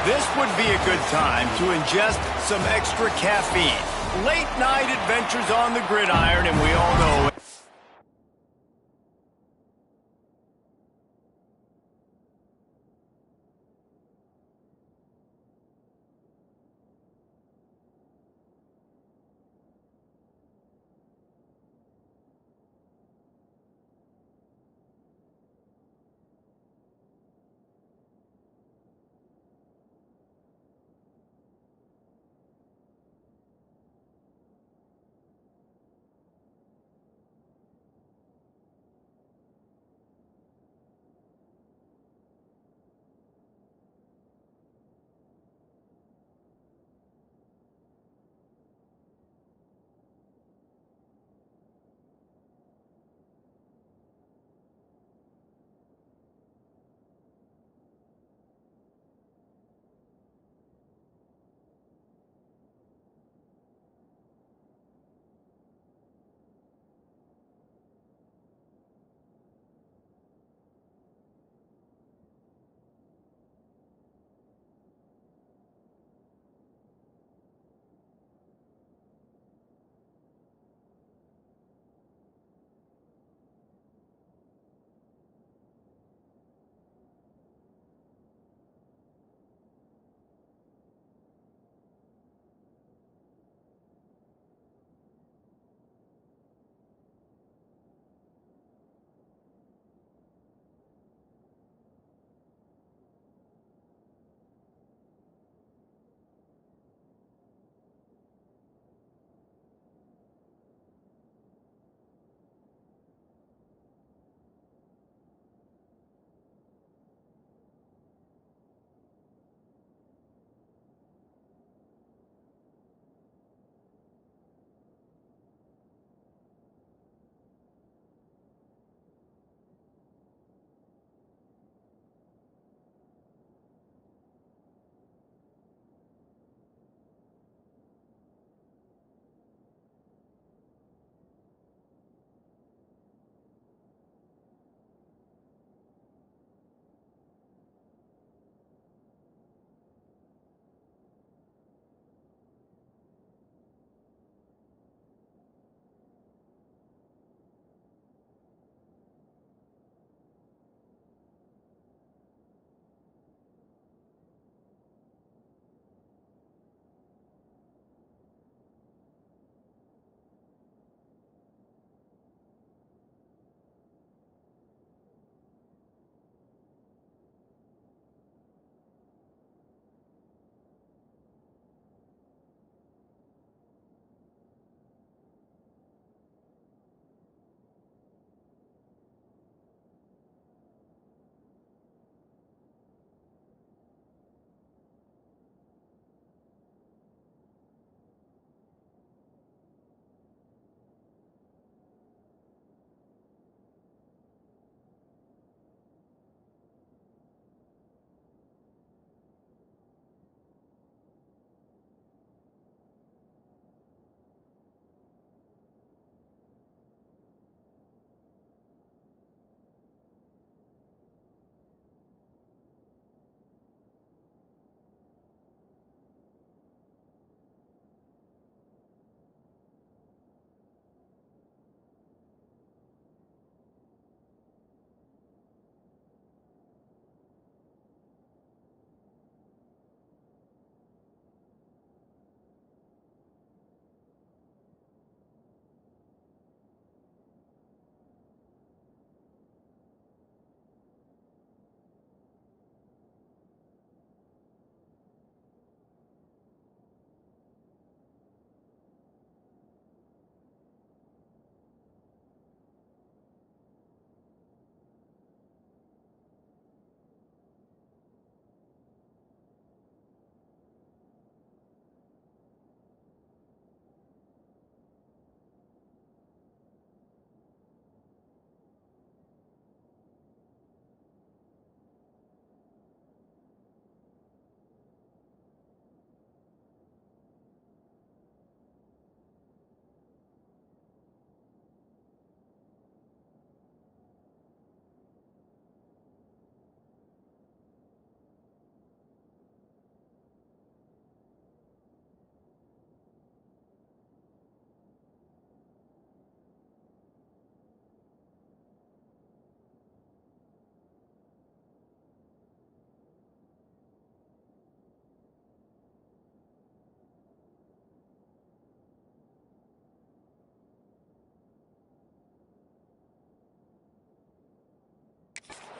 This would be a good time to ingest some extra caffeine. Late night adventures on the gridiron, and we all know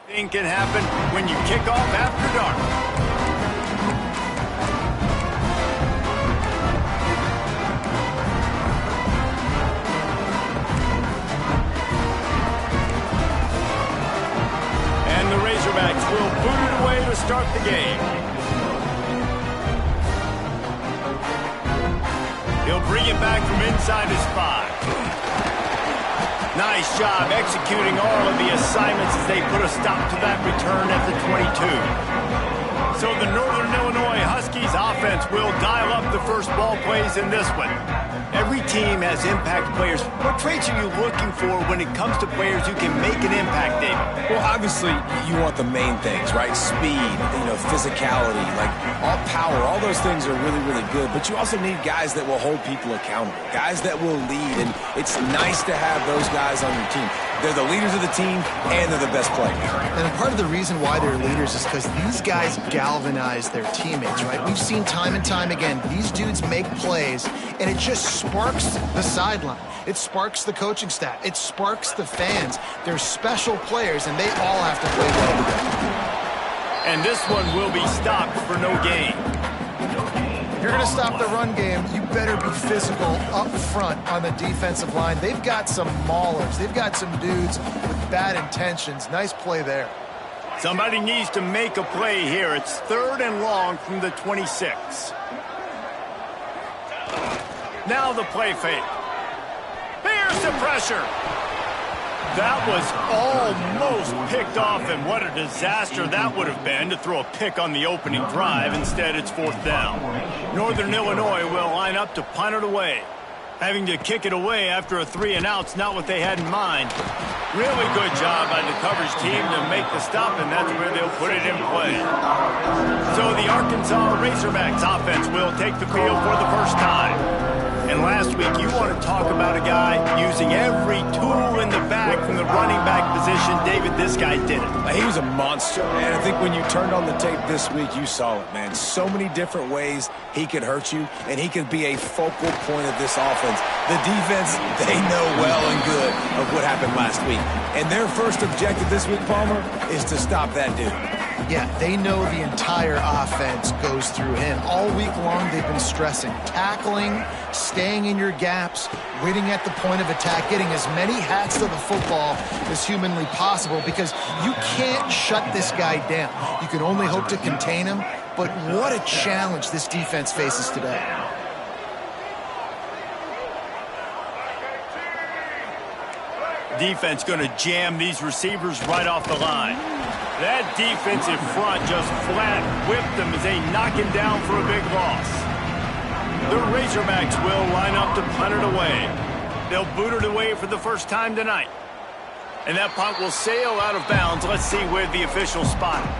Anything can happen when you kick off after dark. And the Razorbacks will boot it away to start the game. He'll bring it back from inside his 5. Nice job executing all of the assignments as they put a stop to that return at the 22. So the Northern Illinois Huskies offense will dial up the first ball plays in this one. Every team has impact players. What traits are you looking for when it comes to players who can make an impact, David? Well, obviously, you want the main things, right? Speed, physicality, like all power, all those things are really, really good. But you also need guys that will hold people accountable, guys that will lead. And it's nice to have those guys on your team. They're the leaders of the team, and they're the best players. And part of the reason why they're leaders is because these guys galvanize their teammates, right? We've seen time and time again, these dudes make plays, and it just sparks the sideline. It sparks the coaching staff. It sparks the fans. They're special players, and they all have to play well together. And this one will be stopped for no gain. If you're going to stop the run game, you better be physical up front on the defensive line. They've got some maulers. They've got some dudes with bad intentions. Nice play there. Somebody needs to make a play here. It's 3rd and long from the 26. Now the play fake. Here's the pressure. That was almost picked off, and what a disaster that would have been to throw a pick on the opening drive. Instead, it's 4th down. Northern Illinois will line up to punt it away. Having to kick it away after a 3-and-out's not what they had in mind. Really good job by the coverage team to make the stop, and that's where they'll put it in play. So the Arkansas Razorbacks offense will take the field for the first time. And last week, you want to talk about a guy using every tool in the bag from the running back position. David, this guy did it. He was a monster, and I think when you turned on the tape this week, you saw it, man. So many different ways he could hurt you, and he could be a focal point of this offense. The defense, they know well and good of what happened last week. And their first objective this week, Palmer, is to stop that dude. Yeah, they know the entire offense goes through him. All week long, they've been stressing tackling, staying in your gaps, winning at the point of attack, getting as many hats to the football as humanly possible, because you can't shut this guy down. You can only hope to contain him, but what a challenge this defense faces today. Defense going to jam these receivers right off the line. That defensive front just flat whipped them as they knock him down for a big loss. The Razorbacks will line up to punt it away. They'll boot it away for the first time tonight. And that punt will sail out of bounds. Let's see where the officials spot it.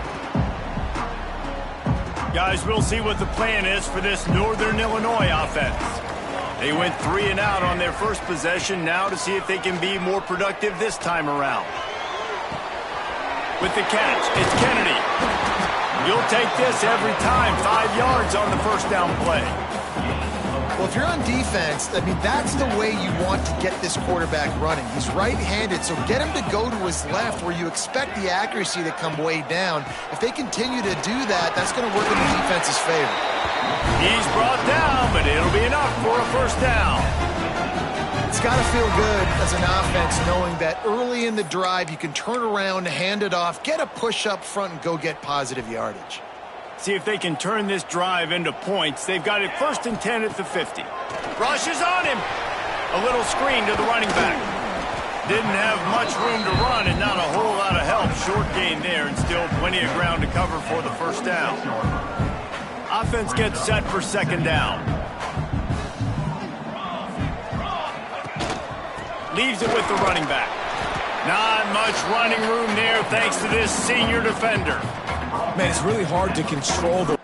Guys, we'll see what the plan is for this Northern Illinois offense. They went 3-and-out on their first possession. Now to see if they can be more productive this time around. With the catch, it's Kennedy. You'll take this every time. 5 yards on the first down play. Well, if you're on defense, I mean, that's the way you want to get this quarterback running. He's right-handed, so get him to go to his left where you expect the accuracy to come way down. If they continue to do that, that's going to work in the defense's favor. He's brought down, but it'll be enough for a first down. It's got to feel good as an offense knowing that early in the drive you can turn around, hand it off, get a push up front, and go get positive yardage. See if they can turn this drive into points. They've got it 1st and 10 at the 50. Rushes on him. A little screen to the running back. Didn't have much room to run and not a whole lot of help. Short gain there and still plenty of ground to cover for the first down. Offense gets set for 2nd down. Leaves it with the running back. Not much running room there thanks to this senior defender. Man, it's really hard to control the...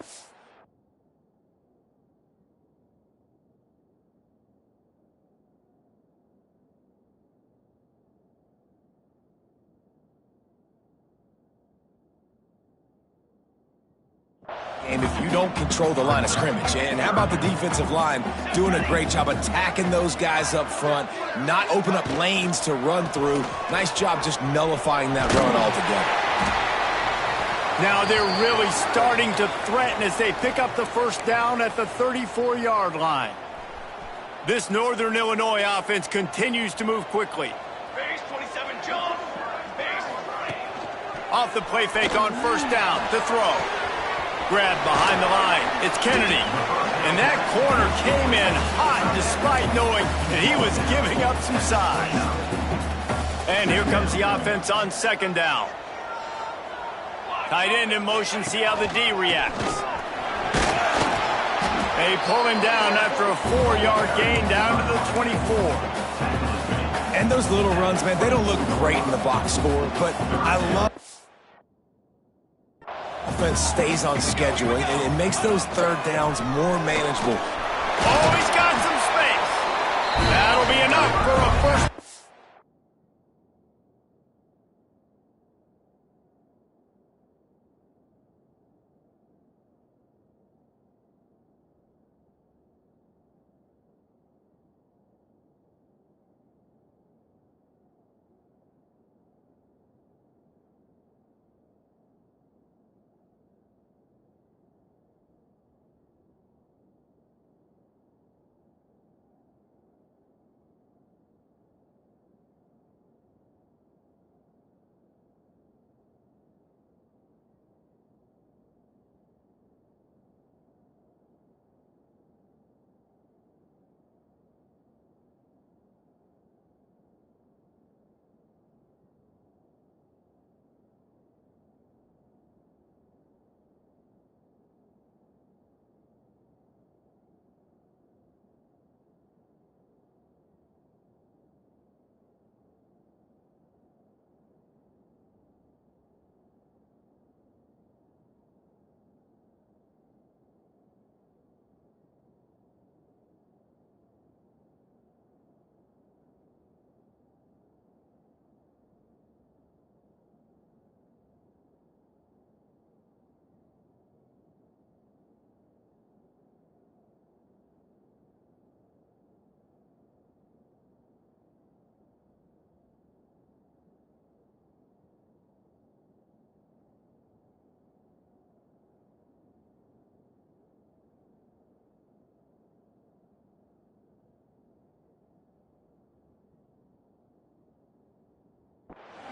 And if you don't control the line of scrimmage, and how about the defensive line doing a great job attacking those guys up front, not open up lanes to run through. Nice job just nullifying that run altogether. Now they're really starting to threaten as they pick up the first down at the 34-yard line. This Northern Illinois offense continues to move quickly. Base 27 jump. Base 3. Off the play fake on first down to throw. Grab behind the line. It's Kennedy. And that corner came in hot despite knowing that he was giving up some size. And here comes the offense on second down. Tight end in motion, see how the D reacts. They pull him down after a 4-yard gain down to the 24. And those little runs, man, they don't look great in the box score, but I love offense stays on schedule, and it makes those third downs more manageable. Oh, he's got some space. That'll be enough for a first.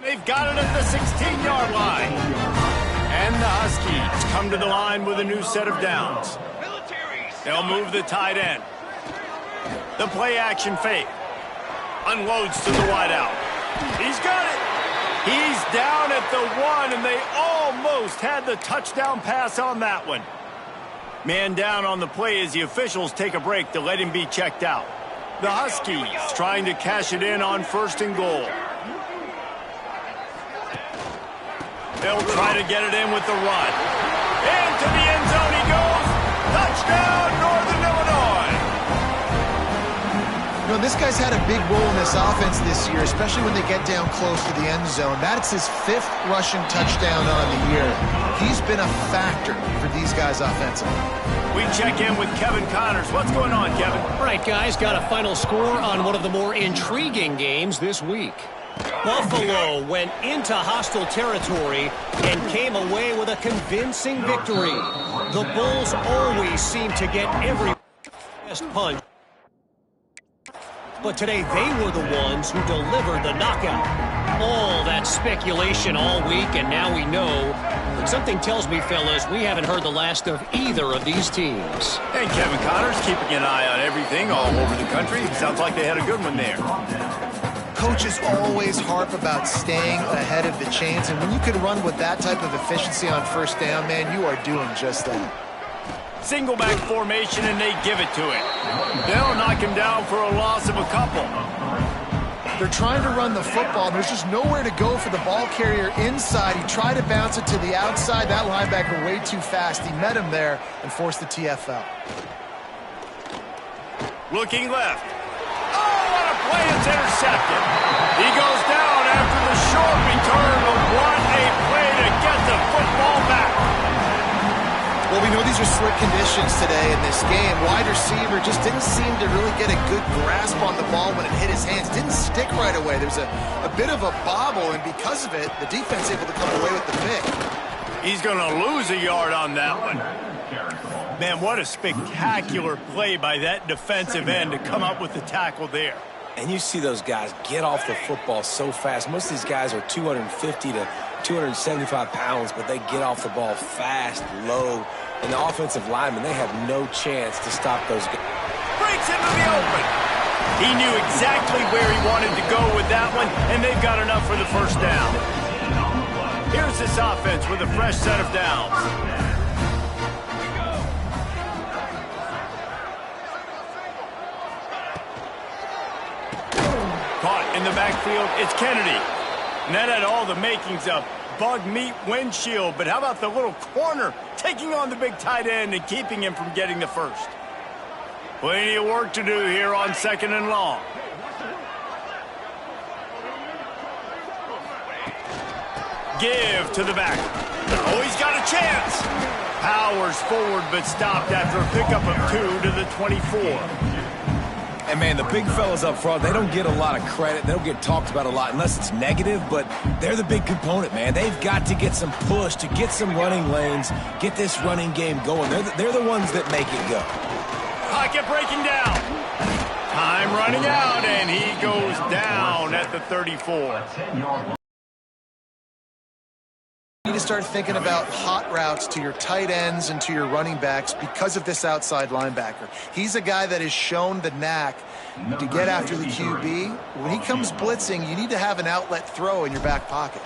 They've got it at the 16-yard line. And the Huskies come to the line with a new set of downs. They'll move the tight end. The play action fake. Unloads to the wideout. He's got it. He's down at the 1, and they almost had the touchdown pass on that one. Man down on the play as the officials take a break to let him be checked out. The Huskies trying to cash it in on first and goal. They'll try to get it in with the run. Into the end zone he goes. Touchdown, Northern Illinois. You know, this guy's had a big role in this offense this year, especially when they get down close to the end zone. That's his 5th rushing touchdown on the year. He's been a factor for these guys offensively. We check in with Kevin Connors. What's going on, Kevin? All right, guys, got a final score on one of the more intriguing games this week. Buffalo went into hostile territory and came away with a convincing victory. The Bulls always seem to get every best punch, but today they were the ones who delivered the knockout. All that speculation all week, and now we know. But something tells me, fellas, we haven't heard the last of either of these teams. And Kevin Connors keeping an eye on everything all over the country. Sounds like they had a good one there. Coaches always harp about staying ahead of the chains, and when you can run with that type of efficiency on first down, man, you are doing just that. Single back formation, and they give it to him. They'll knock him down for a loss of a couple. They're trying to run the football, and there's just nowhere to go for the ball carrier inside. He tried to bounce it to the outside. That linebacker way too fast. He met him there and forced the TFL. Looking left. What a play, it's intercepted. He goes down after the short return, but what a play to get the football back. Well, we know these are slick conditions today in this game. Wide receiver just didn't seem to really get a good grasp on the ball when it hit his hands. Didn't stick right away. There's a bit of a bobble, and because of it, the defense able to come away with the pick. He's going to lose a yard on that one. Man, what a spectacular play by that defensive end to come up with the tackle there. And you see those guys get off the football so fast. Most of these guys are 250 to 275 pounds, but they get off the ball fast, low. And the offensive linemen, they have no chance to stop those guys. Breaks into the open. He knew exactly where he wanted to go with that one, and they've got enough for the first down. Here's this offense with a fresh set of downs. Caught in the backfield, it's Kennedy. And that had all the makings of bug meat windshield, but how about the little corner taking on the big tight end and keeping him from getting the first? Plenty of work to do here on 2nd and long. Give to the back. Oh, he's got a chance. Powers forward, but stopped after a pickup of 2 to the 24. And, man, the big fellas up front, they don't get a lot of credit. They don't get talked about a lot unless it's negative, but they're the big component, man. They've got to get some push, to get some running lanes, get this running game going. They're the ones that make it go. Pocket breaking down. Time running out, and he goes down at the 34. You need to start thinking about hot routes to your tight ends and to your running backs because of this outside linebacker. He's a guy that has shown the knack to get after the QB. When he comes blitzing, you need to have an outlet throw in your back pocket.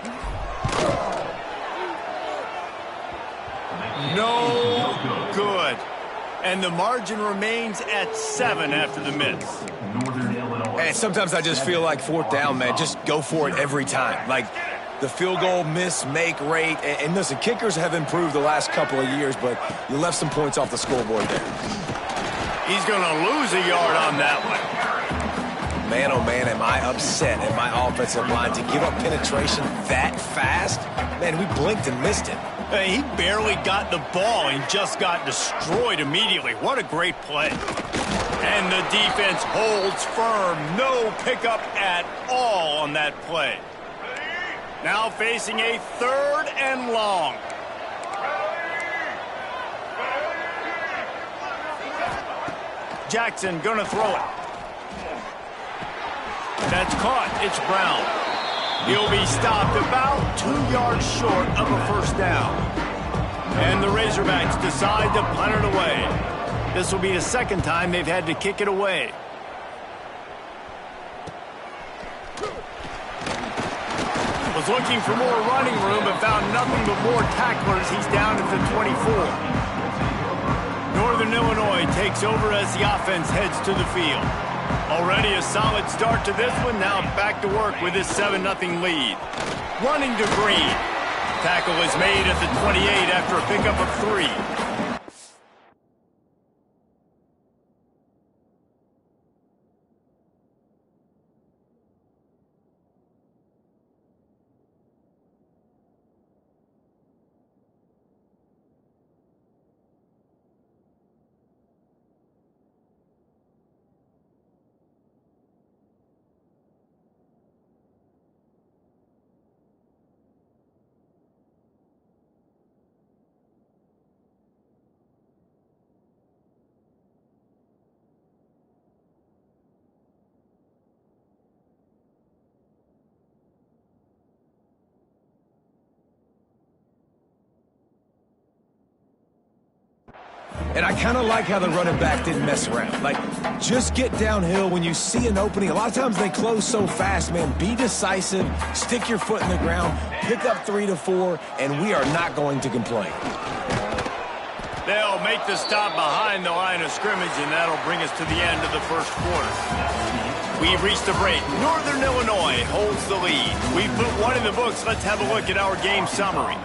No good. And the margin remains at 7 after the miss. And sometimes I just feel like 4th down, man, just go for it every time. Like, the field goal miss-make rate. And listen, kickers have improved the last couple of years, but you left some points off the scoreboard there. He's going to lose a yard on that one. Man, oh, man, am I upset at my offensive line to give up penetration that fast? Man, we blinked and missed it. He barely got the ball and just got destroyed immediately. What a great play. And the defense holds firm. No pickup at all on that play. Now facing a 3rd and long. Jackson gonna throw it. That's caught. It's Brown. He'll be stopped about 2 yards short of a first down. And the Razorbacks decide to punt it away. This will be the 2nd time they've had to kick it away. Was looking for more running room but found nothing but more tacklers. He's down at the 24. Northern Illinois takes over as the offense heads to the field. Already a solid start to this one. Now back to work with this 7-0 lead. Running to Green. Tackle is made at the 28 after a pickup of 3. And I kind of like how the running back didn't mess around. Like, just get downhill when you see an opening. A lot of times they close so fast, man. Be decisive, stick your foot in the ground, pick up 3 to 4, and we are not going to complain. They'll make the stop behind the line of scrimmage, and that'll bring us to the end of the first quarter. We've reached the break. Northern Illinois holds the lead. We've put 1 in the books. Let's have a look at our game summary.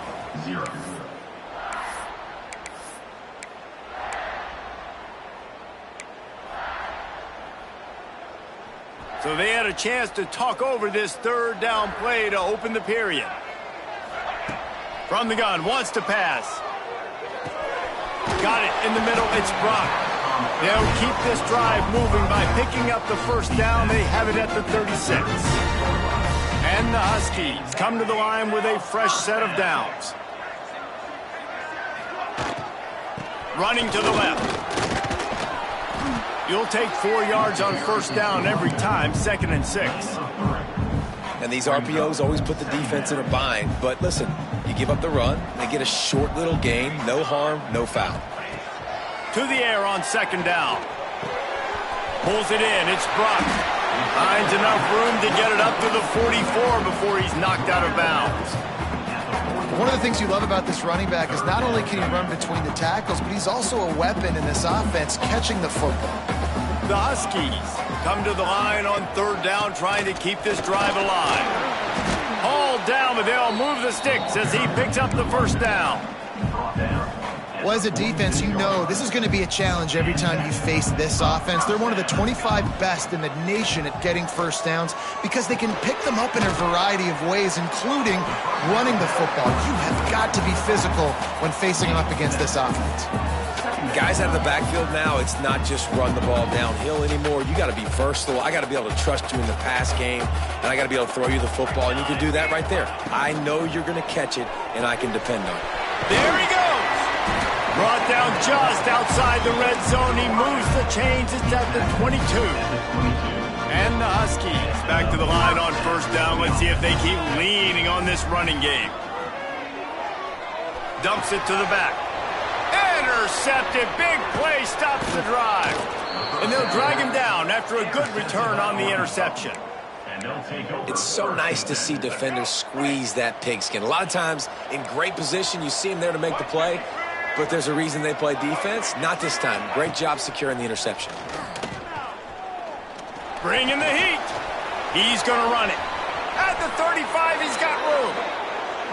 So they had a chance to talk over this 3rd down play to open the period. From the gun, wants to pass. Got it in the middle, it's Brock. They'll keep this drive moving by picking up the first down. They have it at the 36. And the Huskies come to the line with a fresh set of downs. Running to the left. You'll take 4 yards on first down every time, 2nd and 6. And these RPOs always put the defense in a bind. But listen, you give up the run, they get a short little gain, no harm, no foul. To the air on 2nd down. Pulls it in, it's Bruck. Finds enough room to get it up to the 44 before he's knocked out of bounds. One of the things you love about this running back is not only can he run between the tackles, but he's also a weapon in this offense catching the football. The Huskies come to the line on 3rd down, trying to keep this drive alive. Hauled down, but they'll move the sticks as he picks up the first down. Well, as a defense, you know this is going to be a challenge every time you face this offense. They're one of the 25 best in the nation at getting first downs because they can pick them up in a variety of ways, including running the football. You have got to be physical when facing up against this offense. Guys out of the backfield now, it's not just run the ball downhill anymore. You got to be versatile. I got to be able to trust you in the pass game, and I got to be able to throw you the football, and you can do that right there. I know you're going to catch it, and I can depend on it. There he goes. Brought down just outside the red zone. He moves the chains. It's at the 22. And the Huskies back to the line on first down. Let's see if they keep leaning on this running game. Dumps it to the back. Intercepted. Big play. Stops the drive. And they'll drag him down after a good return on the interception. It's so nice to see defenders squeeze that pigskin. A lot of times in great position, you see them there to make the play, but there's a reason they play defense. Not this time. Great job securing the interception. Bringing the heat. He's going to run it. At the 35, he's got room.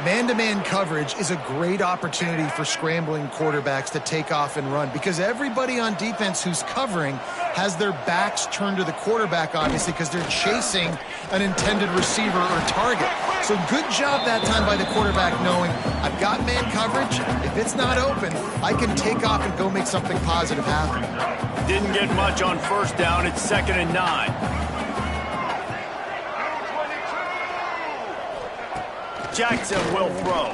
Man-to-man coverage is a great opportunity for scrambling quarterbacks to take off and run because everybody on defense who's covering has their backs turned to the quarterback, obviously, because they're chasing an intended receiver or target. So good job that time by the quarterback knowing I've got man coverage. If it's not open, I can take off and go make something positive happen. Didn't get much on first down. It's 2nd and 9. Jackson will throw.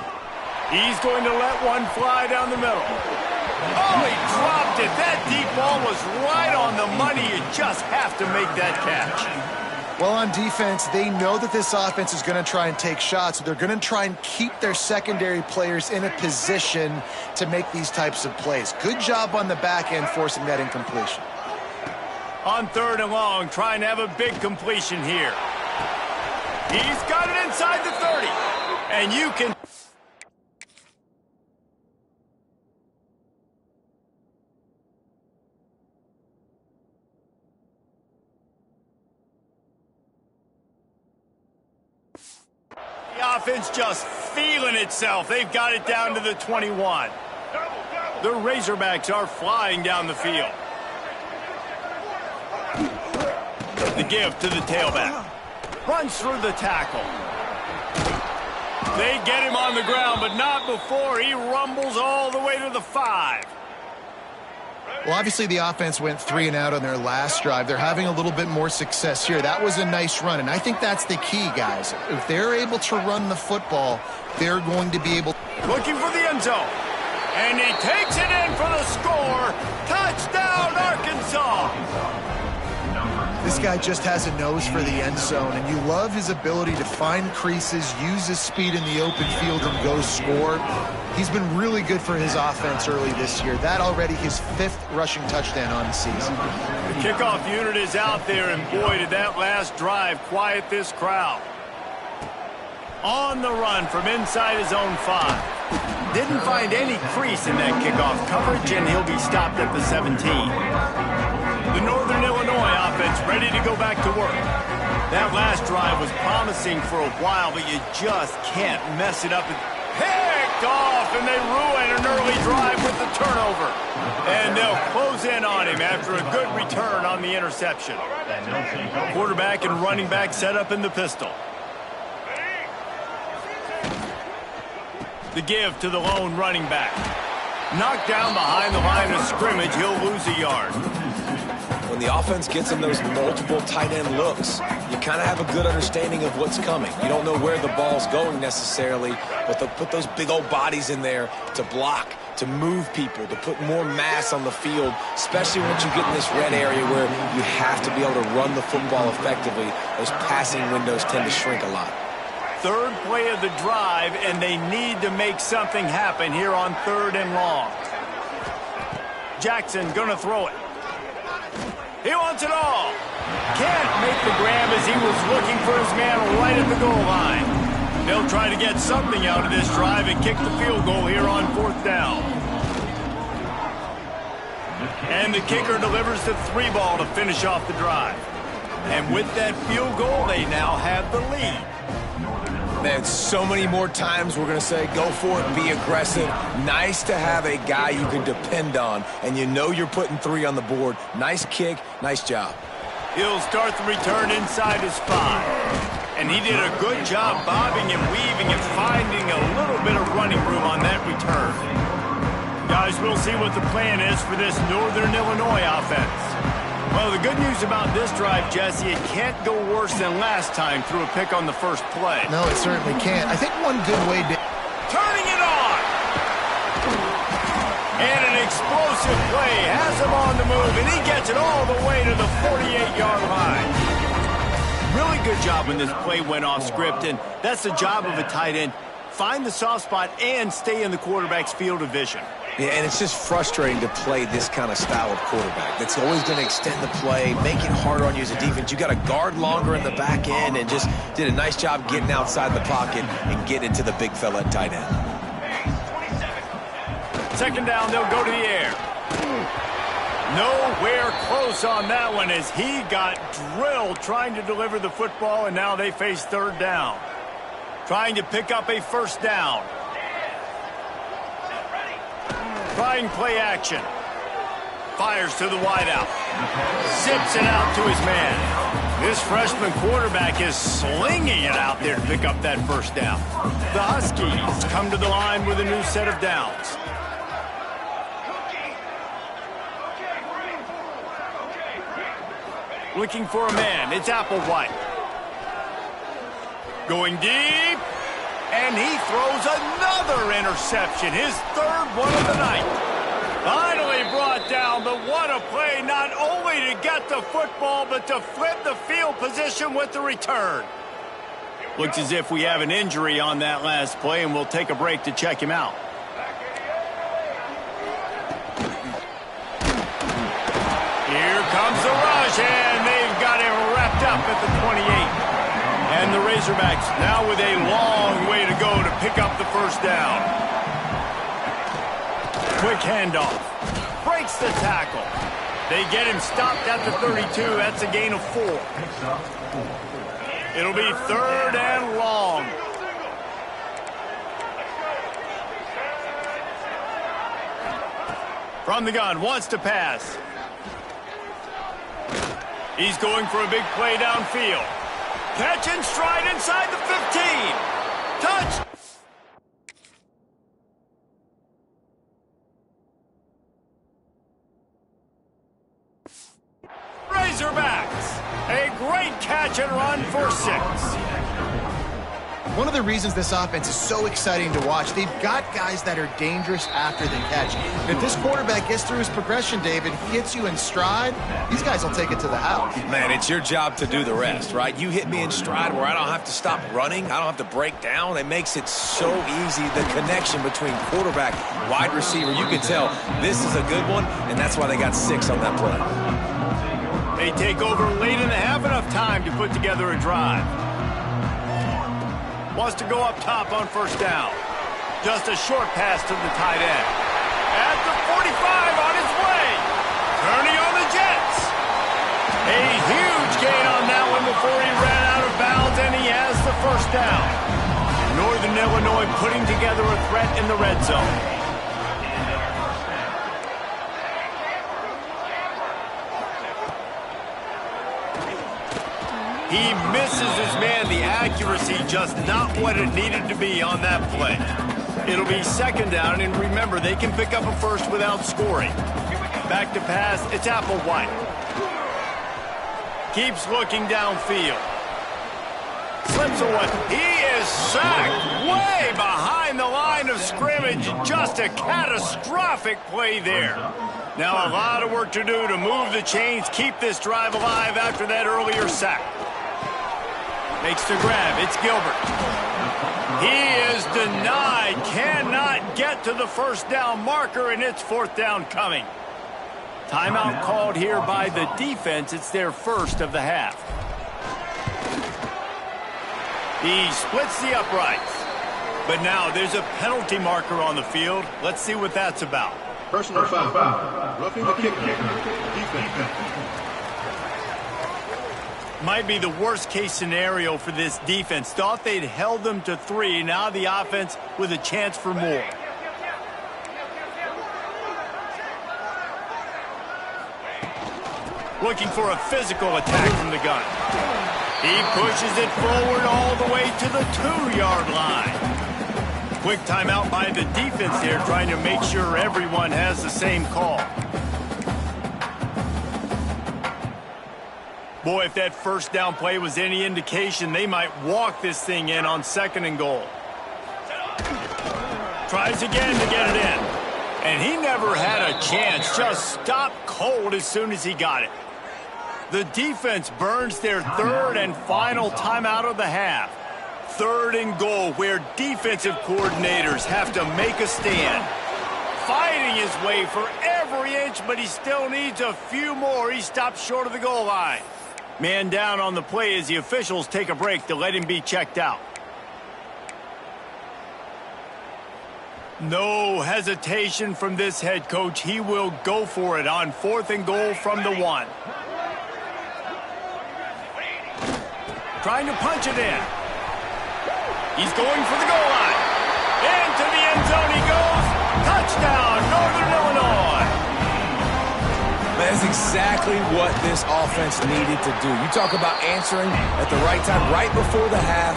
He's going to let one fly down the middle. Oh, he dropped it. That deep ball was right on the money. You just have to make that catch. Well, on defense, they know that this offense is going to try and take shots. So they're going to try and keep their secondary players in a position to make these types of plays. Good job on the back end forcing that incompletion. On 3rd and long, trying to have a big completion here. He's got it inside the 30. And you can... The offense just feeling itself. They've got it down to the 21. The Razorbacks are flying down the field. The give to the tailback. Runs through the tackle. They get him on the ground, but not before he rumbles all the way to the 5. Well, obviously the offense went 3 and out on their last drive. They're having a little bit more success here. That was a nice run, and I think that's the key, guys. If they're able to run the football, they're going to be able... Looking for the end zone. And he takes it in for the score. Touchdown, Arkansas. This guy just has a nose for the end zone, and you love his ability to find creases, use his speed in the open field, and go score. He's been really good for his offense early this year. That already his 5th rushing touchdown on the season. The kickoff unit is out there, and boy, did that last drive quiet this crowd. On the run from inside his own 5. Didn't find any crease in that kickoff coverage, and he'll be stopped at the 17. The Northern Illinois offense ready to go back to work. That last drive was promising for a while, but you just can't mess it up. Picked off, and they ruin an early drive with the turnover. And they'll close in on him after a good return on the interception. Quarterback and running back set up in the pistol. The give to the lone running back. Knocked down behind the line of scrimmage, he'll lose a yard. When the offense gets in those multiple tight end looks, you kind of have a good understanding of what's coming. You don't know where the ball's going necessarily, but they'll put those big old bodies in there to block. to move people, to put more mass on the field, especially once you get in this red area where you have to be able to run the football effectively. Those passing windows tend to shrink a lot. Third play of the drive, and they need to make something happen here on 3rd and long. Jackson gonna throw it. He wants it all. Can't make the grab as he was looking for his man right at the goal line. They'll try to get something out of this drive and kick the field goal here on 4th down. And the kicker delivers the 3 ball to finish off the drive. And with that field goal, they now have the lead. Man, so many more times we're going to say, go for it, be aggressive. Nice to have a guy you can depend on, and you know you're putting 3 on the board. Nice kick, nice job. He'll start the return inside his 5. And he did a good job bobbing and weaving and finding a little bit of running room on that return. Guys, we'll see what the plan is for this Northern Illinois offense. Well, the good news about this drive, Jesse, it can't go worse than last time through a pick on the first play. No, it certainly can't. I think one good way to... Turning it on! And an explosive play has him on the move, and he gets it all the way to the 48-yard line. Really good job when this play went off script, and that's the job of a tight end. Find the soft spot and stay in the quarterback's field of vision. Yeah, and it's just frustrating to play this kind of style of quarterback. That's always going to extend the play, make it harder on you as a defense. You got to guard longer in the back end, and just did a nice job getting outside the pocket and getting into the big fella at tight end. 2nd down, they'll go to the air. Nowhere close on that one as he got drilled trying to deliver the football, and now they face 3rd down. Trying to pick up a 1st down. Trying play action. Fires to the wideout. Zips it out to his man. This freshman quarterback is slinging it out there to pick up that 1st down. The Huskies come to the line with a new set of downs. Looking for a man. It's Applewhite. Going deep. And he throws another interception. His 3rd one of the night. Finally brought down, but what a play. Not only to get the football, but to flip the field position with the return. Looks as if we have an injury on that last play, and we'll take a break to check him out. Here comes the rush, and they've got him wrapped up at the 28. And the Razorbacks now with a long way to go to pick up the 1st down. Quick handoff. Breaks the tackle. They get him stopped at the 32. That's a gain of 4. It'll be 3rd and long. From the gun, wants to pass. He's going for a big play downfield. Catch and stride inside the 15. Touch. Razorbacks. A great catch and run for 6. One of the reasons this offense is so exciting to watch, they've got guys that are dangerous after the catch. If this quarterback gets through his progression, David, he hits you in stride, these guys will take it to the house. Man, it's your job to do the rest, right? You hit me in stride where I don't have to stop running. I don't have to break down. It makes it so easy, the connection between quarterback, wide receiver. You can tell this is a good one, and that's why they got 6 on that play. They take over late and have enough time to put together a drive. Wants to go up top on 1st down. Just a short pass to the tight end. At the 45 on his way. Turning on the Jets. A huge gain on that one before he ran out of bounds, and he has the 1st down. Northern Illinois putting together a threat in the red zone. He misses his man. The accuracy just not what it needed to be on that play. It'll be 2nd down, and remember, they can pick up a 1st without scoring. Back to pass, it's Applewhite. Keeps looking downfield. Slips away. He is sacked way behind the line of scrimmage. Just a catastrophic play there. Now a lot of work to do to move the chains, keep this drive alive after that earlier sack. Makes the grab. It's Gilbert. He is denied. Cannot get to the first down marker, and it's fourth down coming. Timeout called here by the defense. It's their first of the half. He splits the uprights. But now there's a penalty marker on the field. Let's see what that's about. Personal foul. Roughing the kicker. Defense. Might be the worst case scenario for this defense. Thought they'd held them to 3. Now the offense with a chance for more. Looking for a physical attack from the gun. He pushes it forward all the way to the 2-yard line. Quick timeout by the defense there, trying to make sure everyone has the same call. Boy, if that first down play was any indication, they might walk this thing in on 2nd and goal. Tries again to get it in. And he never had a chance. Just stopped cold as soon as he got it. The defense burns their 3rd and final timeout of the half. 3rd and goal, where defensive coordinators have to make a stand. Fighting his way for every inch, but he still needs a few more. He stops short of the goal line. Man down on the play as the officials take a break to let him be checked out. No hesitation from this head coach. He will go for it on 4th and goal from the 1. Trying to punch it in. He's going for the goal line. Into the end zone he goes. Touchdown, Northern Illinois. That's exactly what this offense needed to do. You talk about answering at the right time, right before the half,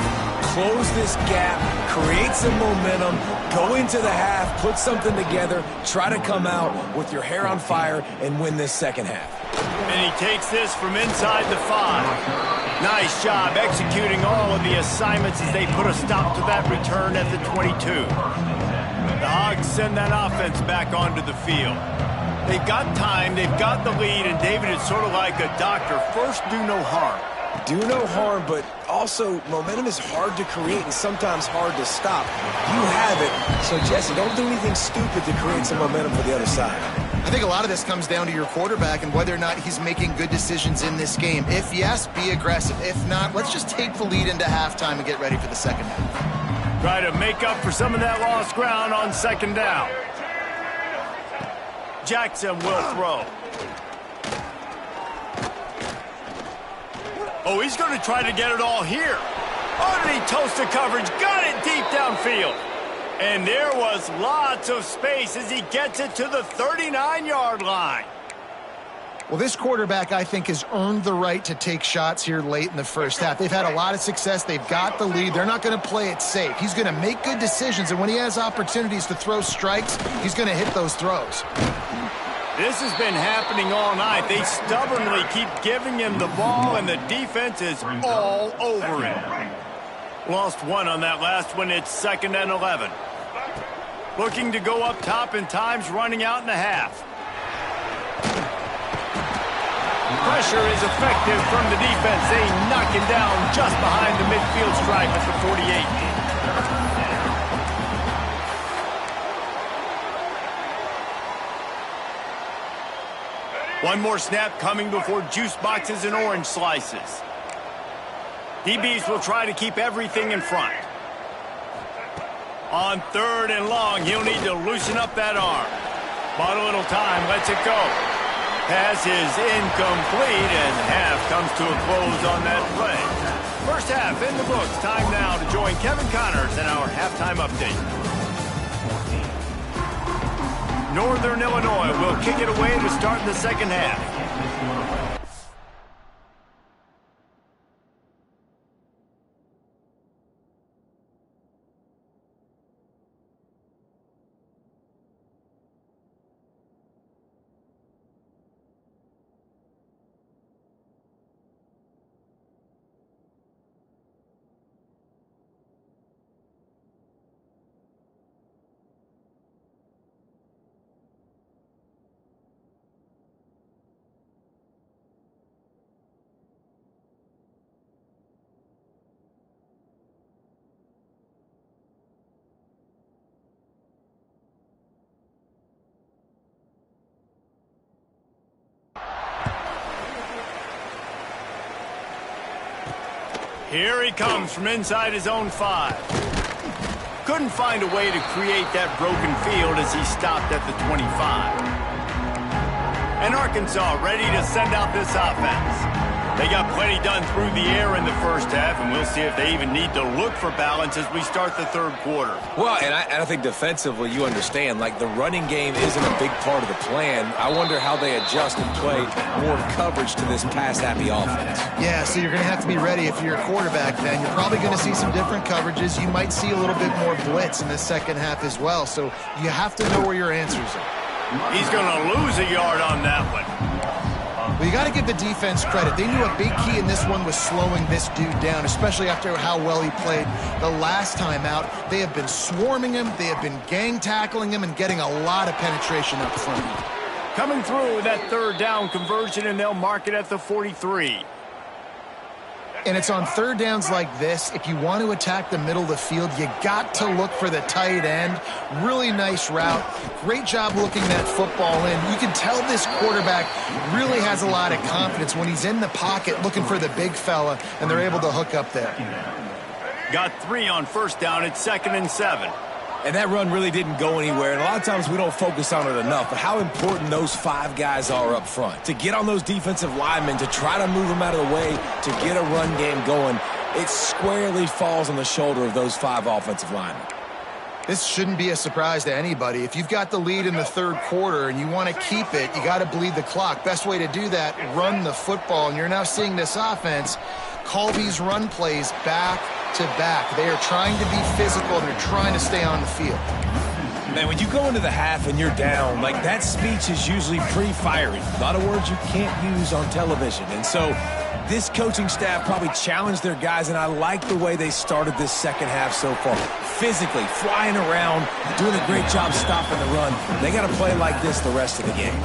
close this gap, create some momentum, go into the half, put something together, try to come out with your hair on fire and win this second half. And he takes this from inside the 5. Nice job executing all of the assignments as they put a stop to that return at the 22. The Hogs send that offense back onto the field. They've got time, they've got the lead, and David is sort of like a doctor. First, do no harm. Do no harm, but also momentum is hard to create and sometimes hard to stop. You have it, so Jesse, don't do anything stupid to create some momentum for the other side. I think a lot of this comes down to your quarterback and whether or not he's making good decisions in this game. If yes, be aggressive. If not, let's just take the lead into halftime and get ready for the second half. Try to make up for some of that lost ground on 2nd down. Jackson will throw. Oh, he's going to try to get it all here. Underneath toasted coverage, got it deep downfield. And there was lots of space as he gets it to the 39-yard line. Well, this quarterback, I think, has earned the right to take shots here late in the first half. They've had a lot of success. They've got the lead. They're not going to play it safe. He's going to make good decisions, and when he has opportunities to throw strikes, he's going to hit those throws. This has been happening all night. They stubbornly keep giving him the ball, and the defense is all over him. Lost one on that last one. It's 2nd and 11. Looking to go up top, and time's running out in the half. Pressure is effective from the defense. They knock him down just behind the midfield stripe at the 48. One more snap coming before juice boxes and orange slices. DBs will try to keep everything in front. On 3rd and long, he'll need to loosen up that arm. Bought a little time, lets it go. Pass is incomplete, and half comes to a close on that play. First half in the books. Time now to join Kevin Connors in our halftime update. Northern Illinois will kick it away to start the second half. Here he comes from inside his own 5. Couldn't find a way to create that broken field as he stopped at the 25. And Arkansas ready to send out this offense. They got plenty done through the air in the first half, and we'll see if they even need to look for balance as we start the third quarter. Well, and I think defensively, you understand, like the running game isn't a big part of the plan. I wonder how they adjust and play more coverage to this pass-happy offense. Yeah, so you're going to have to be ready if you're a quarterback then. You're probably going to see some different coverages. You might see a little bit more blitz in the second half as well, so you have to know where your answers are. He's going to lose a yard on that one. Well, you got to give the defense credit. They knew a big key in this one was slowing this dude down, especially after how well he played the last time out. They have been swarming him, they have been gang tackling him, and getting a lot of penetration up front. Coming through that third down conversion, and they'll mark it at the 43. And it's on third downs like this, if you want to attack the middle of the field, you got to look for the tight end. Really nice route. Great job looking that football in. You can tell this quarterback really has a lot of confidence when he's in the pocket looking for the big fella, and they're able to hook up there. Got 3 on first down. It's 2nd and 7. And that run really didn't go anywhere, and a lot of times we don't focus on it enough, but how important those 5 guys are up front. To get on those defensive linemen, to try to move them out of the way, to get a run game going, it squarely falls on the shoulder of those 5 offensive linemen. This shouldn't be a surprise to anybody. If you've got the lead in the third quarter and you want to keep it, you got to bleed the clock. Best way to do that, run the football. And you're now seeing this offense call these run plays back to back. They are trying to be physical. They're trying to stay on the field. Man, when you go into the half and you're down, like that speech is usually pretty fiery. A lot of words you can't use on television. And so this coaching staff probably challenged their guys, and I like the way they started this second half so far. Physically, flying around, doing a great job stopping the run. They got to play like this the rest of the game.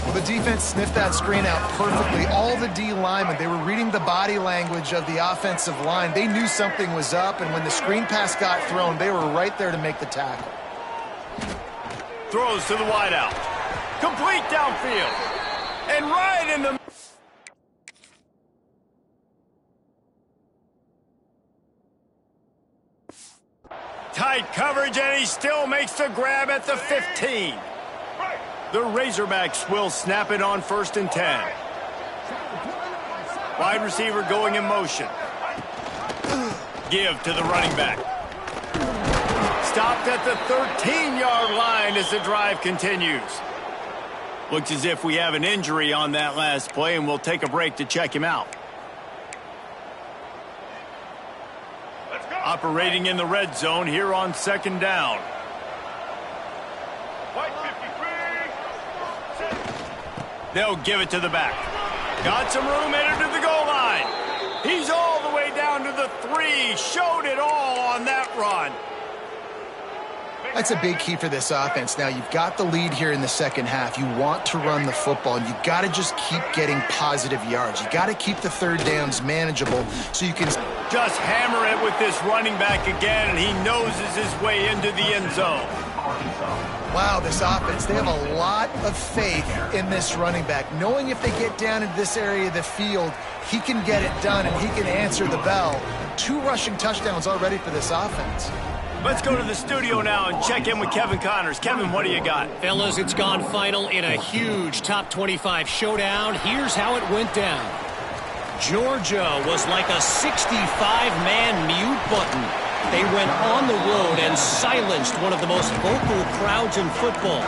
Well, the defense sniffed that screen out perfectly. All the D linemen, they were reading the body language of the offensive line. They knew something was up, and when the screen pass got thrown, they were right there to make the tackle. Throws to the wideout. Complete downfield. And right in the... Tight coverage, and he still makes the grab at the 15. The Razorbacks will snap it on 1st and 10. Wide receiver going in motion. Give to the running back. Stopped at the 13-yard line as the drive continues. Looks as if we have an injury on that last play, and we'll take a break to check him out. Operating in the red zone here on 2nd down. They'll give it to the back. Got some room, headed to the goal line. He's all the way down to the 3. Showed it all on that run. That's a big key for this offense. Now, you've got the lead here in the second half. You want to run the football, and you got to just keep getting positive yards. You got to keep the third downs manageable so you can just hammer it with this running back again, and he noses his way into the end zone. Wow, this offense, they have a lot of faith in this running back. Knowing if they get down into this area of the field, he can get it done and he can answer the bell. 2 rushing touchdowns already for this offense. Let's go to the studio now and check in with Kevin Connors. Kevin, what do you got? Fellas, it's gone final in a huge top 25 showdown. Here's how it went down. Georgia was like a 65-man mute button. They went on the road and silenced one of the most vocal crowds in football.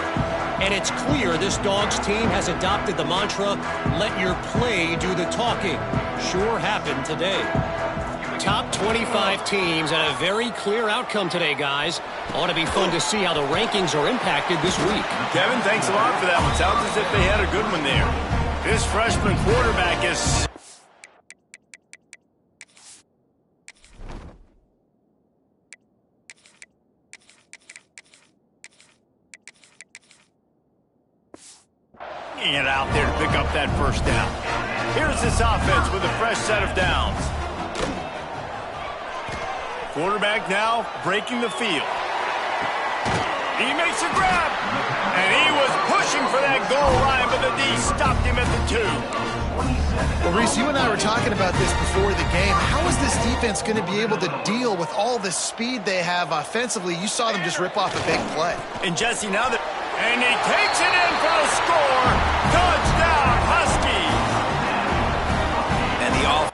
And it's clear this Dogs team has adopted the mantra, let your play do the talking. Sure happened today. Top 25 teams and a very clear outcome today, guys. Ought to be fun to see how the rankings are impacted this week. Kevin, thanks a lot for that one. Sounds as if they had a good one there. This freshman quarterback is... it out there to pick up that first down. Here's this offense with a fresh set of downs. Quarterback now breaking the field. He makes a grab, and he was pushing for that goal line, but the D stopped him at the 2. Well, Reese, you and I were talking about this before the game. How is this defense going to be able to deal with all the speed they have offensively? You saw them just rip off a big play. And Jesse, now that... And he takes it in for the score. Touchdown, Huskies. And the offense.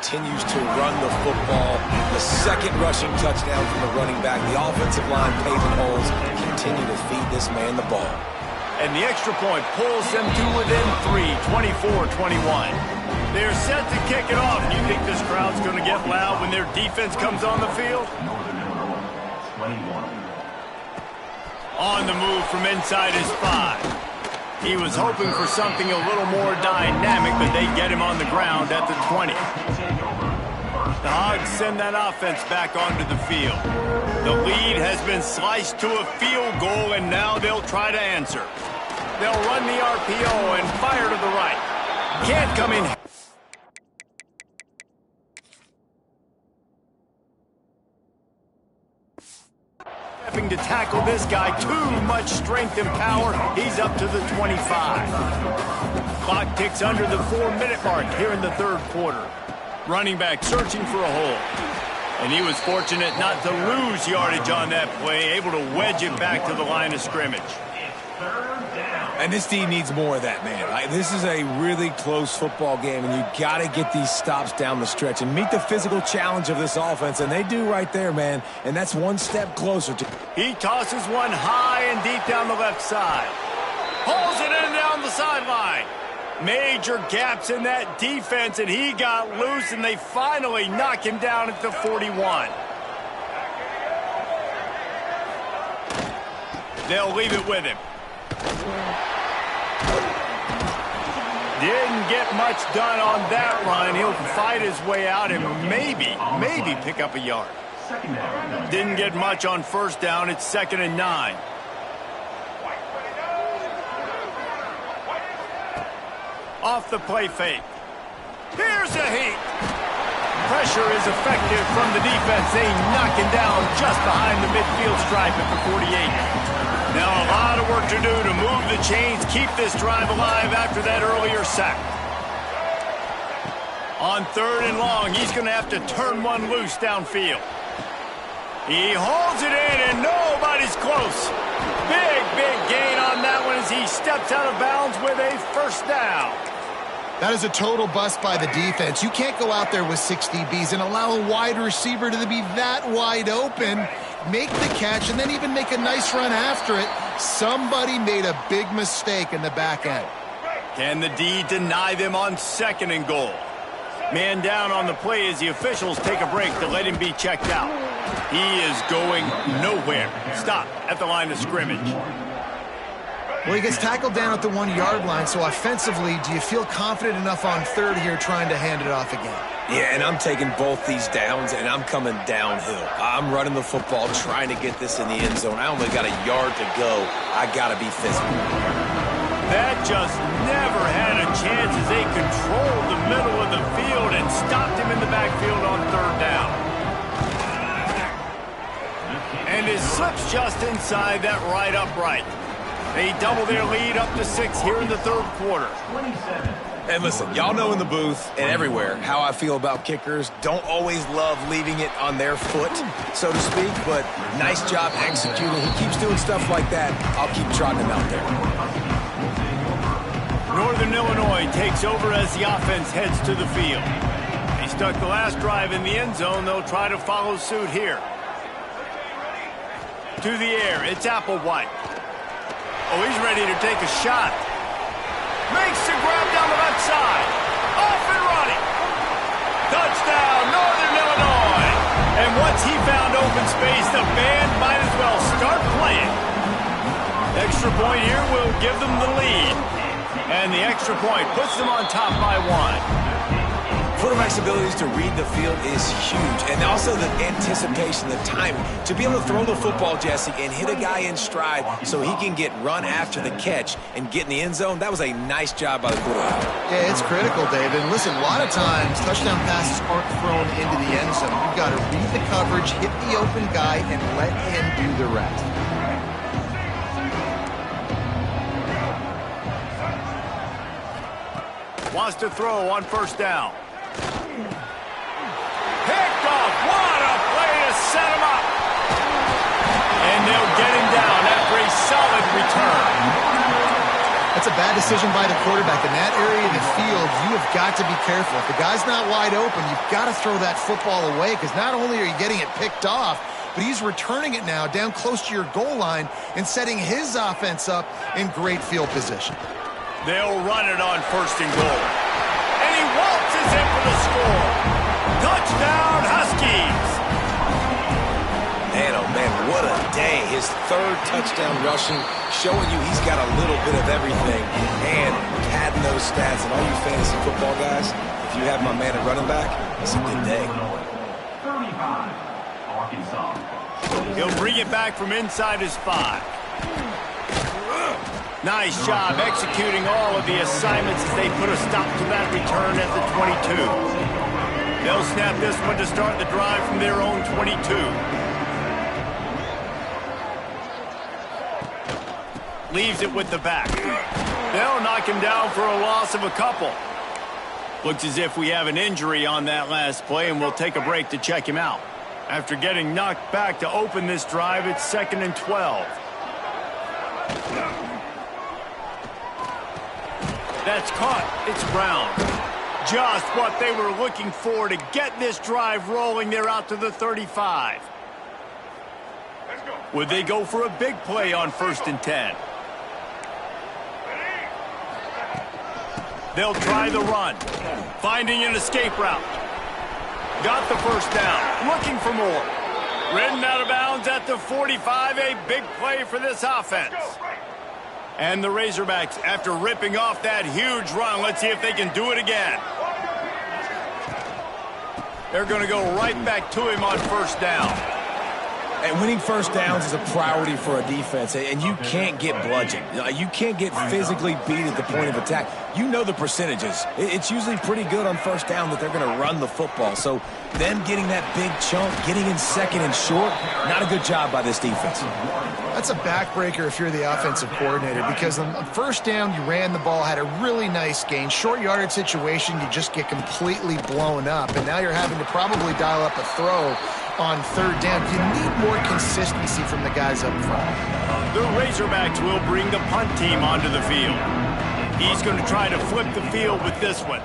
Continues to run the football. The second rushing touchdown from the running back. The offensive line paving holes. Continue to feed this man the ball. And the extra point pulls them to within 3, 24-21. They're set to kick it off. You think this crowd's going to get loud when their defense comes on the field? On the move from inside his 5. He was hoping for something a little more dynamic, but they get him on the ground at the 20. The Hogs send that offense back onto the field. The lead has been sliced to a field goal, and now they'll try to answer. They'll run the RPO and fire to the right. Can't come in. Having to tackle this guy, too much strength and power. He's up to the 25. Clock ticks under the 4-minute mark here in the third quarter. Running back searching for a hole. And he was fortunate not to lose yardage on that play, able to wedge it back to the line of scrimmage. And this team needs more of that, man. This is a really close football game, and you got to get these stops down the stretch and meet the physical challenge of this offense, and they do right there, man. And that's one step closer to... He tosses one high and deep down the left side. Pulls it in down the sideline. Major gaps in that defense, and he got loose, and they finally knock him down at the 41. They'll leave it with him. Didn't get much done on that run. He'll fight his way out and maybe pick up a yard. Didn't get much on first down. It's 2nd and 9. Off the play fake. Here's a heat. Pressure is effective from the defense. They knock him down just behind the midfield stripe at the 48. Now a lot of work to do to move the chains, keep this drive alive after that earlier sack. On 3rd and long, he's going to have to turn one loose downfield. He holds it in, and nobody's close. Big gain on that one as he steps out of bounds with a first down. That is a total bust by the defense. You can't go out there with 6 DBs and allow a wide receiver to be that wide open, make the catch, and then even make a nice run after it. Somebody made a big mistake in the back end. Can the D deny them on 2nd and goal? Man down on the play as the officials take a break to let him be checked out. He is going nowhere. Stop at the line of scrimmage. Well, he gets tackled down at the 1-yard line, so offensively, do you feel confident enough on 3rd here trying to hand it off again? Yeah, and I'm taking both these downs, and I'm coming downhill. I'm running the football, trying to get this in the end zone. I only got a yard to go. I got to be physical. That just never had a chance as they controlled the middle of the field and stopped him in the backfield on 3rd down. And it slips just inside that right upright. They double their lead up to 6 here in the 3rd quarter. And listen, y'all know in the booth and everywhere how I feel about kickers. Don't always love leaving it on their foot, so to speak, but nice job executing. He keeps doing stuff like that. I'll keep trotting him out there. Northern Illinois takes over as the offense heads to the field. They stuck the last drive in the end zone. They'll try to follow suit here. To the air, it's Applewhite. Oh, he's ready to take a shot. Makes the grab down the left side. Off and running. Touchdown, Northern Illinois. And once he found open space, the band might as well start playing. Extra point here will give them the lead. And the extra point puts them on top by 1. quarterback's abilities to read the field is huge, and also the anticipation, the timing. To be able to throw the football, Jesse, and hit a guy in stride so he can get run after the catch and get in the end zone, that was a nice job by the quarterback. Yeah, it's critical, David. And listen, a lot of times touchdown passes aren't thrown into the end zone. You've got to read the coverage, hit the open guy, and let him do the rest. Wants to throw on first down. Picked off. What a play to set him up. And they'll get him down after a solid return. That's a bad decision by the quarterback. In that area of the field, you have got to be careful. If the guy's not wide open, you've got to throw that football away, because not only are you getting it picked off, but he's returning it now down close to your goal line and setting his offense up in great field position. They'll run it on first and goal. And he waltzes in for the score. Touchdown, Huskies. Man, oh man, what a day. His third touchdown rushing, showing you he's got a little bit of everything. And padding those stats. And all you fantasy football guys, if you have my man at running back, it's a good day. 35, Arkansas. He'll bring it back from inside his 5. Nice job executing all of the assignments as they put a stop to that return at the 22. They'll snap this one to start the drive from their own 22. Leaves it with the back. They'll knock him down for a loss of a couple. Looks as if we have an injury on that last play, and we'll take a break to check him out. After getting knocked back to open this drive, it's 2nd and 12. That's caught. It's Brown. Just what they were looking for to get this drive rolling. They're out to the 35. Would they go for a big play on 1st and 10? They'll try the run. Finding an escape route. Got the first down. Looking for more. Ridden out of bounds at the 45. A big play for this offense. And the Razorbacks, after ripping off that huge run, let's see if they can do it again. They're going to go right back to him on first down. And winning first downs is a priority for a defense, and you can't get bludgeoned. You can't get physically beat at the point of attack. You know the percentages. It's usually pretty good on first down that they're going to run the football. So them getting that big chunk, getting in 2nd and short, not a good job by this defense. That's a backbreaker if you're the offensive coordinator, because on first down, you ran the ball, had a really nice gain. Short yardage situation, you just get completely blown up, and now you're having to probably dial up a throw on 3rd down. You need more consistency from the guys up front. The Razorbacks will bring the punt team onto the field. He's going to try to flip the field with this one.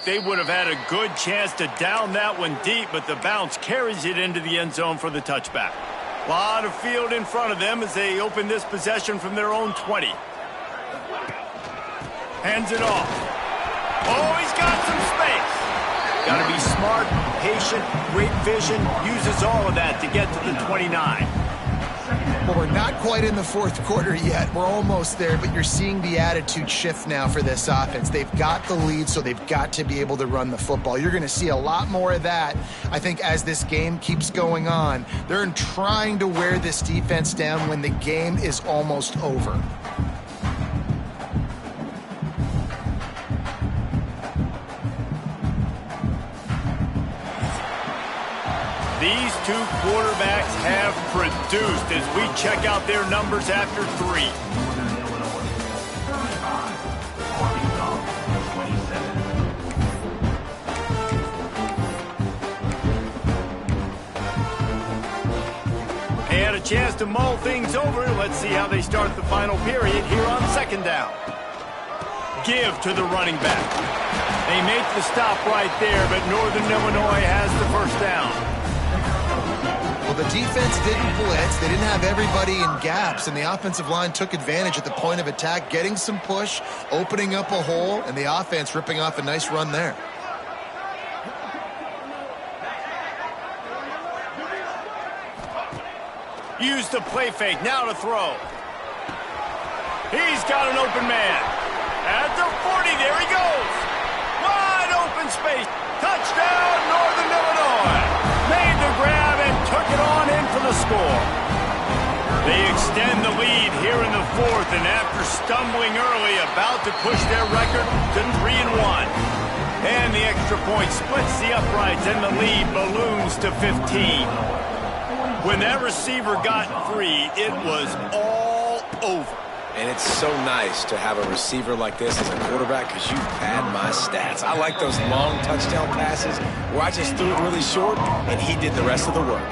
They would have had a good chance to down that one deep, but the bounce carries it into the end zone for the touchback. A lot of field in front of them as they open this possession from their own 20. Hands it off. Oh, he's got some space. Got to be smart, patient, great vision. Uses all of that to get to the 29. Well, we're not quite in the 4th quarter yet. We're almost there, but you're seeing the attitude shift now for this offense. They've got the lead, so they've got to be able to run the football. You're going to see a lot more of that, I think, as this game keeps going on. They're trying to wear this defense down when the game is almost over. These two quarterbacks have produced as we check out their numbers after 3. got a chance to mull things over. Let's see how they start the final period here on second down. Give to the running back. They make the stop right there, but Northern Illinois has the first down. Well, the defense didn't blitz. They didn't have everybody in gaps, and the offensive line took advantage at the point of attack, getting some push, opening up a hole, and the offense ripping off a nice run there. Use the play fake, now to throw. He's got an open man. At the 40, there he goes. Wide open space. Touchdown, Northern Illinois. Made the grab and took it on in for the score. They extend the lead here in the fourth, and after stumbling early, about to push their record to 3-1. And the extra point splits the uprights, and the lead balloons to 15. When that receiver got free, it was all over. And it's so nice to have a receiver like this as a quarterback because you pad my stats. I like those long touchdown passes where I just threw it really short and he did the rest of the work.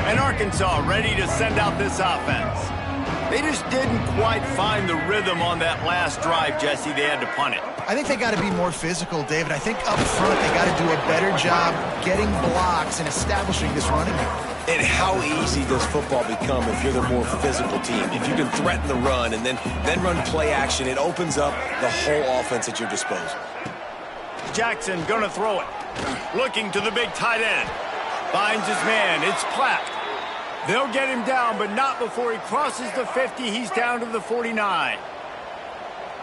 And Arkansas ready to send out this offense. They just didn't quite find the rhythm on that last drive, Jesse. They had to punt it. I think they got to be more physical, David. I think up front they got to do a better job getting blocks and establishing this running game. And how easy does football become if you're the more physical team? If you can threaten the run and then run play action, it opens up the whole offense at your disposal. Jackson gonna throw it. Looking to the big tight end. Finds his man. It's Platt. They'll get him down, but not before he crosses the 50. He's down to the 49.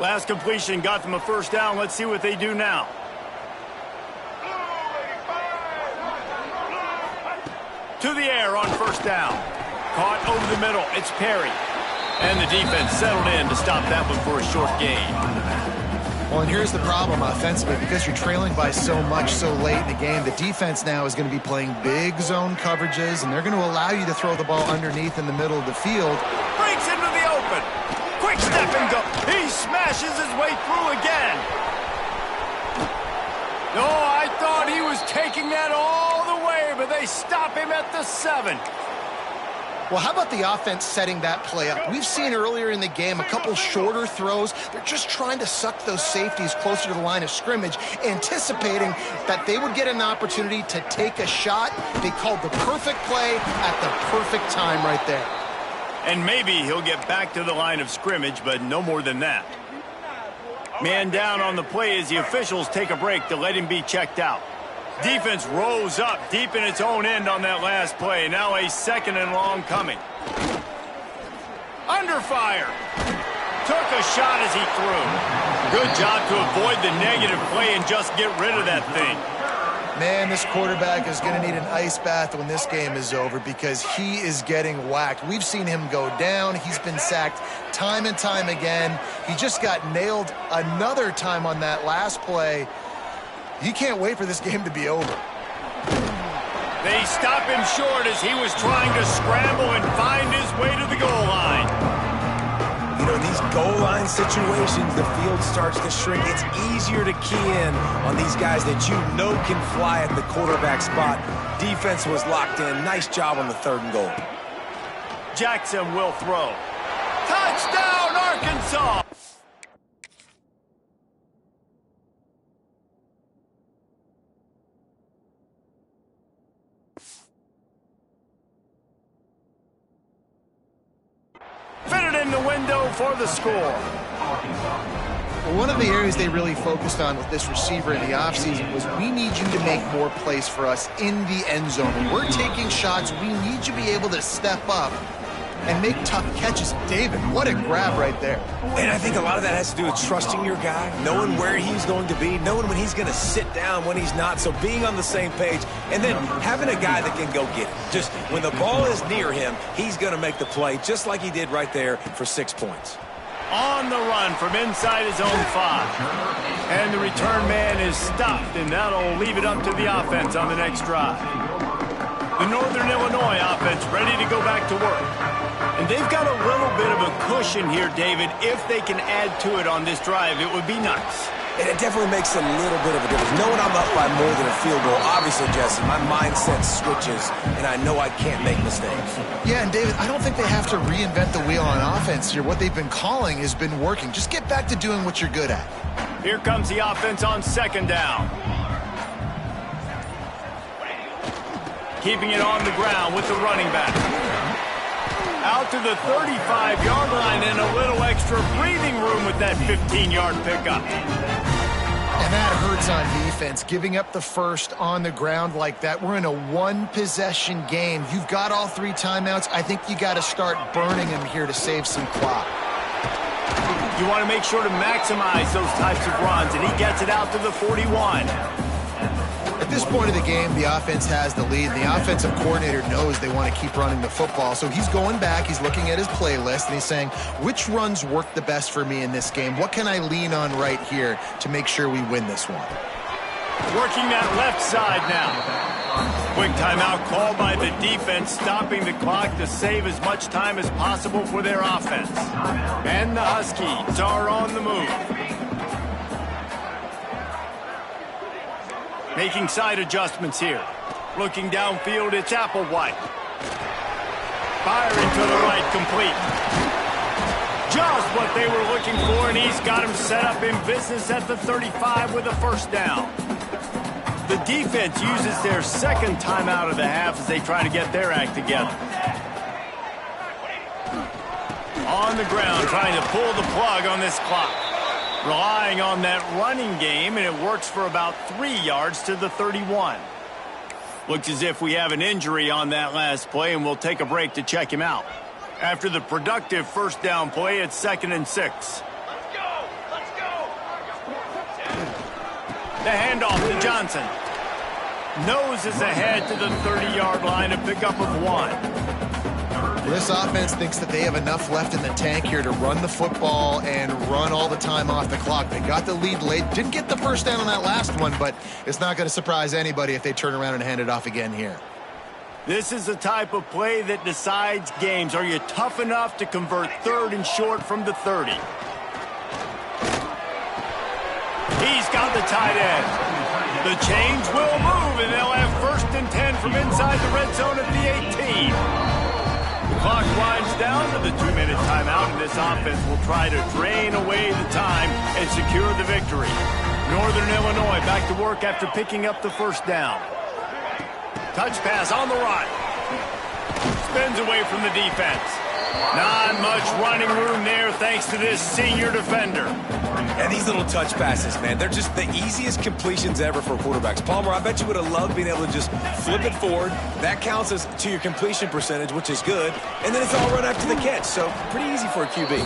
Last completion got them a first down. Let's see what they do now. To the air on first down. Caught over the middle. It's Perry. And the defense settled in to stop that one for a short gain. Well, and here's the problem offensively. Because you're trailing by so much so late in the game, the defense now is going to be playing big zone coverages, and they're going to allow you to throw the ball underneath in the middle of the field. Breaks into the open. Quick step and go. He smashes his way through again. No, I thought he was taking that all the way, but they stop him at the 7. Well, how about the offense setting that play up? We've seen earlier in the game a couple shorter throws. They're just trying to suck those safeties closer to the line of scrimmage, anticipating that they would get an opportunity to take a shot. They called the perfect play at the perfect time right there. And maybe he'll get back to the line of scrimmage, but no more than that. Man down on the play as the officials take a break to let him be checked out. Defense rose up deep in its own end on that last play. Now a second and long coming. Under fire. Took a shot as he threw. Good job to avoid the negative play and just get rid of that thing. Man, this quarterback is going to need an ice bath when this game is over because he is getting whacked. We've seen him go down. He's been sacked time and time again. He just got nailed another time on that last play. You can't wait for this game to be over. They stop him short as he was trying to scramble and find his way to the goal line. You know, these goal line situations, the field starts to shrink. It's easier to key in on these guys that you know can fly at the quarterback spot. Defense was locked in. Nice job on the 3rd and goal. Jackson will throw. Touchdown, Arkansas! Fitted in the window for the score. Well, one of the areas they really focused on with this receiver in the offseason was we need you to make more plays for us in the end zone. When we're taking shots, we need you to be able to step up and make tough catches. David, what a grab right there. And I think a lot of that has to do with trusting your guy, knowing where he's going to be, knowing when he's going to sit down, when he's not, so being on the same page, and then having a guy that can go get it. Just when the ball is near him, he's going to make the play, just like he did right there for 6 points. On the run from inside his own 5. And the return man is stopped, and that'll leave it up to the offense on the next drive. The Northern Illinois offense ready to go back to work. And they've got a little bit of a cushion here, David. If they can add to it on this drive, it would be nice. And it definitely makes a little bit of a difference. Knowing I'm up by more than a field goal, obviously, Jesse, my mindset switches, and I know I can't make mistakes. Yeah, and David, I don't think they have to reinvent the wheel on offense here. What they've been calling has been working. Just get back to doing what you're good at. Here comes the offense on second down. Keeping it on the ground with the running back. Out to the 35-yard line and a little extra breathing room with that 15-yard pickup. And that hurts on defense, giving up the first on the ground like that. We're in a one-possession game. You've got all 3 timeouts. I think you got to start burning them here to save some clock. You want to make sure to maximize those types of runs, and he gets it out to the 41. At this point of the game, the offense has the lead, and the offensive coordinator knows they want to keep running the football. So he's going back, he's looking at his playlist, and he's saying, which runs work the best for me in this game? What can I lean on right here to make sure we win this one? Working that left side now. Quick timeout called by the defense, stopping the clock to save as much time as possible for their offense. And the Huskies are on the move. Making side adjustments here. Looking downfield, it's Applewhite. Firing to the right, complete. Just what they were looking for, and he's got him set up in business at the 35 with a first down. The defense uses their second timeout of the half as they try to get their act together. On the ground, trying to pull the plug on this clock. Relying on that running game, and it works for about 3 yards to the 31. Looks as if we have an injury on that last play, and we'll take a break to check him out. After the productive first down play, it's 2nd and 6. Let's go! Let's go! The handoff to Johnson. Noses ahead to the 30-yard line, a pickup of 1. This offense thinks that they have enough left in the tank here to run the football and run all the time off the clock. They got the lead late. Didn't get the first down on that last one, but it's not going to surprise anybody if they turn around and hand it off again here. This is the type of play that decides games. Are you tough enough to convert 3rd and short from the 30? He's got the tight end. The chains will move, and they'll have 1st and 10 from inside the red zone at the 18. The clock winds down to the 2-minute timeout, and this offense will try to drain away the time and secure the victory. Northern Illinois back to work after picking up the first down. Touch pass on the right. Spins away from the defense. Not much running room there thanks to this senior defender. And these little touch passes, man, they're just the easiest completions ever for quarterbacks. Palmer, I bet you would have loved being able to just flip it forward. That counts as to your completion percentage, which is good. And then it's all run after the catch, so pretty easy for a QB.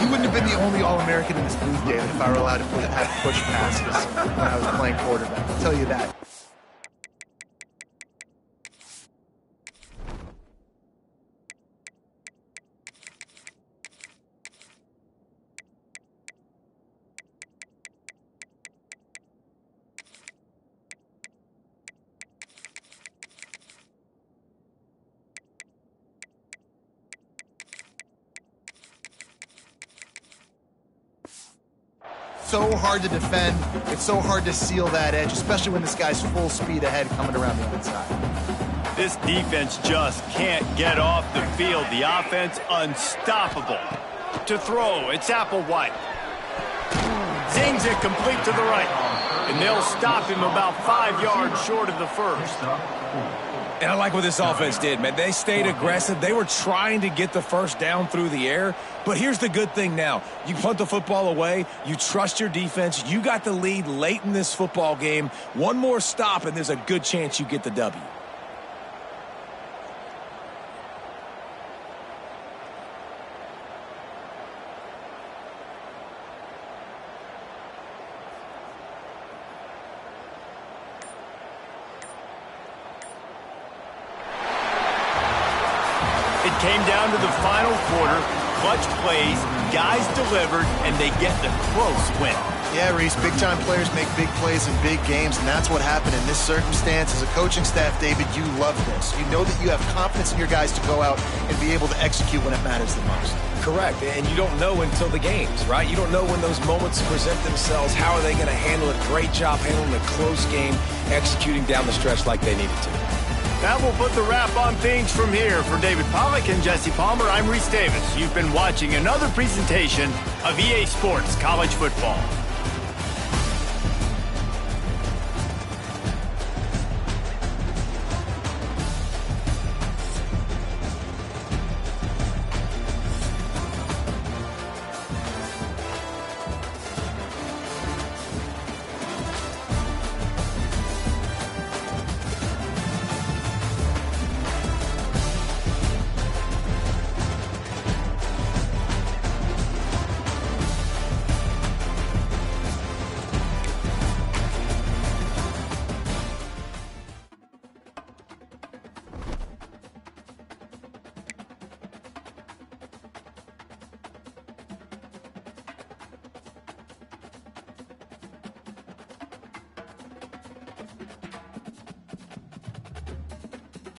You wouldn't have been the only All-American in this booth, David, if I were allowed to have push passes when I was playing quarterback. I'll tell you that. So hard to defend. It's so hard to seal that edge, especially when this guy's full speed ahead coming around the outside. This defense just can't get off the field. The offense unstoppable. To throw, it's Applewhite. Zings it complete to the right. And they'll stop him about 5 yards short of the first. And I like what this offense did, man. They stayed aggressive. They were trying to get the first down through the air. But here's the good thing now. You punt the football away. You trust your defense. You got the lead late in this football game. One more stop, and there's a good chance you get the W. It came down to the final quarter. clutch plays, guys delivered, and they get the close win. Yeah, Reese, big-time players make big plays in big games, and that's what happened in this circumstance. As a coaching staff, David, you love this. You know that you have confidence in your guys to go out and be able to execute when it matters the most. Correct, and you don't know until the games, right? You don't know when those moments present themselves. How are they going to handle it? Great job handling a close game, executing down the stretch like they needed to. That will put the wrap on things from here. For David Pollack and Jesse Palmer, I'm Reese Davis. You've been watching another presentation of EA Sports College Football.